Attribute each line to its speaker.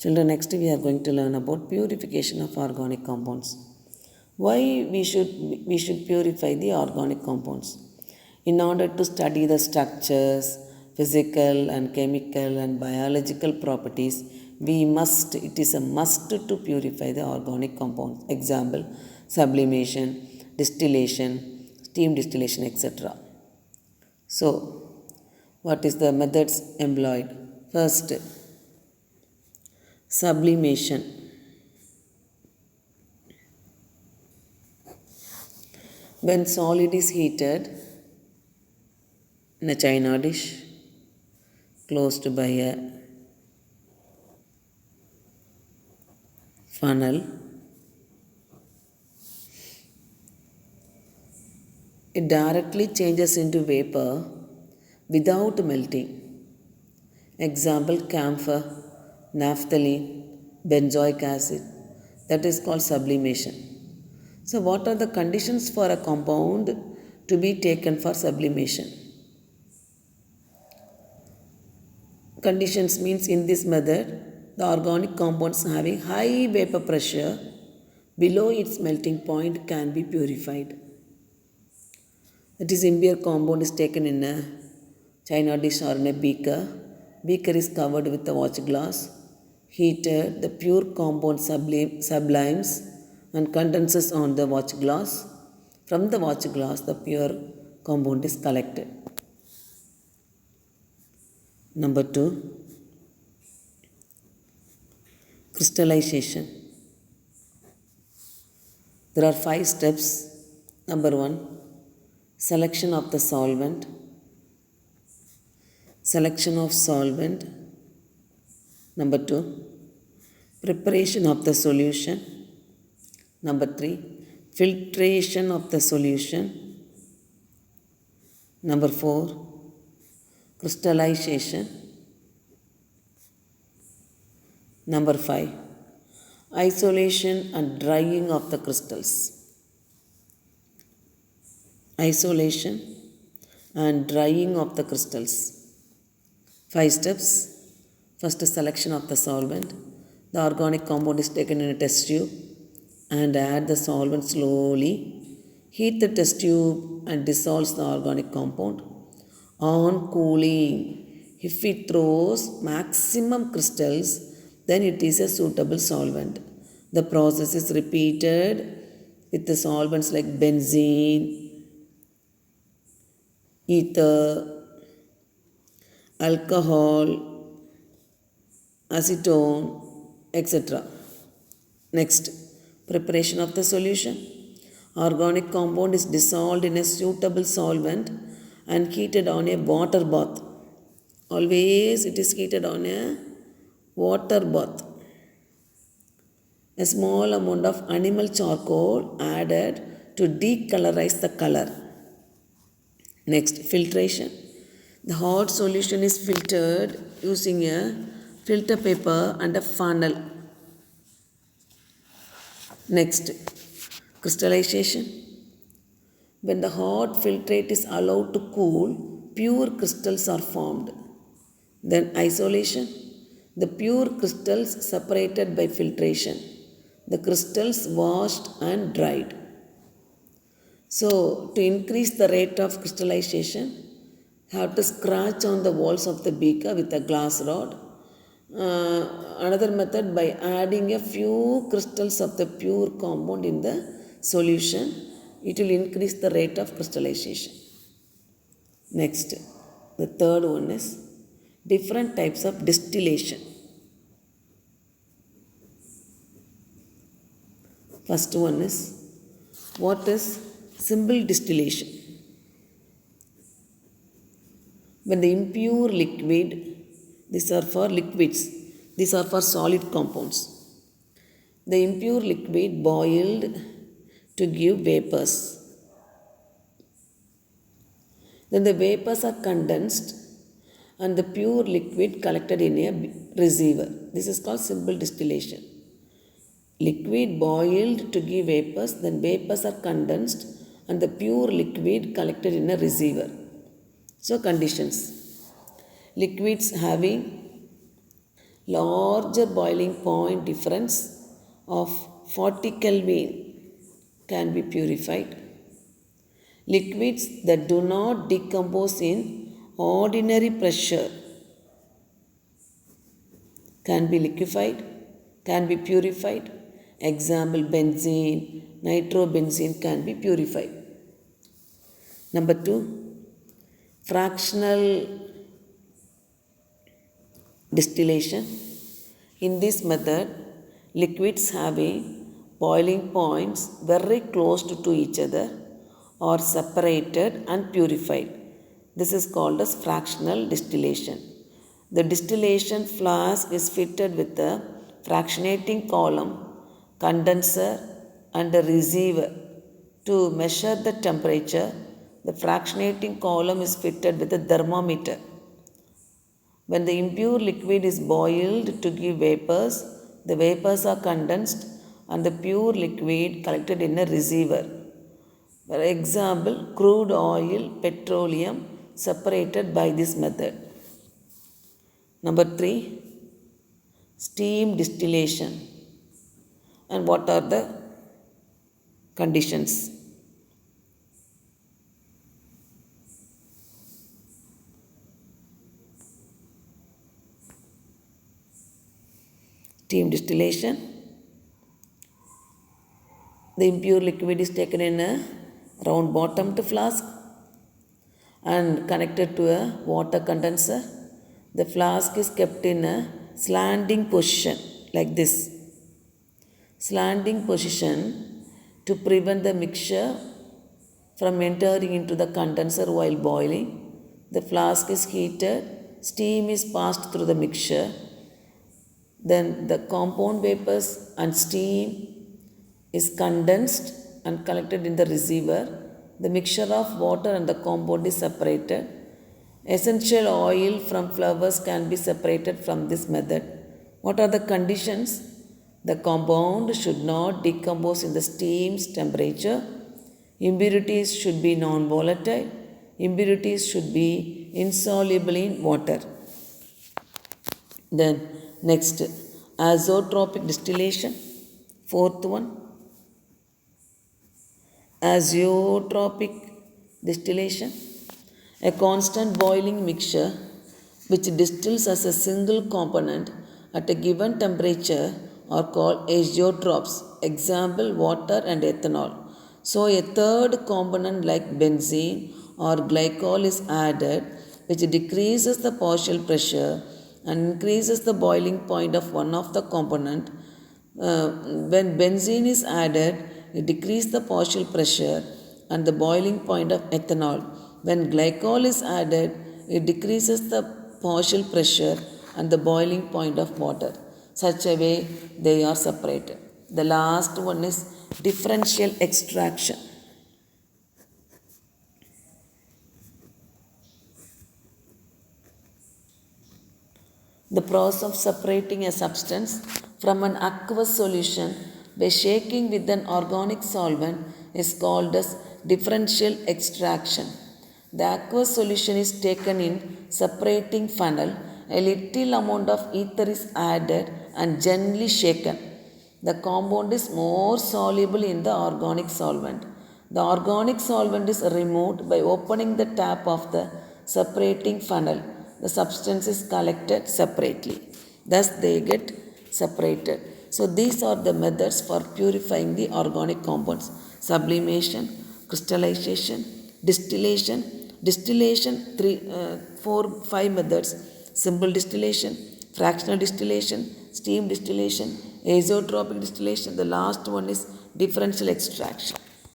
Speaker 1: Children, next we are going to learn about purification of organic compounds. Why we should purify the organic compounds? In order to study the structures, physical and chemical and biological properties, it is a must to purify the organic compounds. Example, sublimation, distillation, steam distillation, etc. So, what is the methods employed? First, sublimation. When solid is heated in a china dish closed by a funnel, it directly changes into vapor without melting. Example, camphor, naphthalene, benzoic acid. That is called sublimation. So, what are the conditions for a compound to be taken for sublimation? Conditions means in this method, the organic compounds having high vapor pressure below its melting point can be purified. That is, impure compound is taken in a china dish or in a beaker. Beaker is covered with a watch glass. Heated, the pure compound sublimes and condenses on the watch glass. From the watch glass, the pure compound is collected. Number 2, crystallization. There are 5 steps. Number 1, selection of the solvent. Selection of solvent. Number 2, preparation of the solution. Number 3, filtration of the solution. Number 4, crystallization. Number 5, isolation and drying of the crystals. Isolation and drying of the crystals. 5 steps. First, selection of the solvent. The organic compound is taken in a test tube and add the solvent slowly. Heat the test tube and dissolves the organic compound. On cooling, if it throws maximum crystals, then it is a suitable solvent. The process is repeated with the solvents like benzene, ether, alcohol, acetone, etc. Next, preparation of the solution. Organic compound is dissolved in a suitable solvent and heated on a water bath. Always it is heated on a water bath. A small amount of animal charcoal added to decolorize the color. Next, filtration. The hot solution is filtered using a filter paper and a funnel. Next, crystallization. When the hot filtrate is allowed to cool, pure crystals are formed. Then isolation. The pure crystals separated by filtration. The crystals washed and dried. So, to increase the rate of crystallization, have to scratch on the walls of the beaker with a glass rod. Another method, by adding a few crystals of the pure compound in the solution, it will increase the rate of crystallization. Next, the third one is different types of distillation. First one is, what is simple distillation? When the impure liquid, these are for liquids, these are for solid compounds. The impure liquid boiled to give vapors. Then the vapors are condensed and the pure liquid collected in a receiver. This is called simple distillation. Liquid boiled to give vapors, then vapors are condensed and the pure liquid collected in a receiver. So, conditions: liquids having Larger boiling point difference of 40 Kelvin can be purified. Liquids that do not decompose in ordinary pressure can be liquefied, can be purified. Example, benzene, nitrobenzene can be purified. Number 2, fractional distillation. In this method, liquids having boiling points very close to each other are separated and purified. This is called as fractional distillation. The distillation flask is fitted with a fractionating column, condenser, and a receiver. To measure the temperature, the fractionating column is fitted with a thermometer. When the impure liquid is boiled to give vapors, the vapors are condensed and the pure liquid collected in a receiver. For example, crude oil, petroleum separated by this method. Number 3, steam distillation. And what are the conditions? Steam distillation. The impure liquid is taken in a round bottomed flask and connected to a water condenser. The flask is kept in a slanting position like this. Slanting position to prevent the mixture from entering into the condenser while boiling. The flask is heated, steam is passed through the mixture. Then the compound vapors and steam is condensed and collected in the receiver. The mixture of water and the compound is separated. Essential oil from flowers can be separated from this method. What are the conditions? The compound should not decompose in the steam's temperature. Impurities should be non-volatile. Impurities should be insoluble in water. Then next, azeotropic distillation. Fourth one, azeotropic distillation. A constant boiling mixture which distills as a single component at a given temperature are called azeotropes. Example, water and ethanol. So a third component like benzene or glycol is added, which decreases the partial pressure and increases the boiling point of one of the component. When benzene is added, it decreases the partial pressure and the boiling point of ethanol. When glycol is added, it decreases the partial pressure and the boiling point of water. Such a way they are separated. The last one is differential extraction. The process of separating a substance from an aqueous solution by shaking with an organic solvent is called as differential extraction. The aqueous solution is taken in separating funnel. A little amount of ether is added and gently shaken. The compound is more soluble in the organic solvent. The organic solvent is removed by opening the tap of the separating funnel. The substance is collected separately. Thus they get separated. So these are the methods for purifying the organic compounds: sublimation, crystallization, distillation. Distillation, 5 methods: simple distillation, fractional distillation, steam distillation, azeotropic distillation. The last one is differential extraction.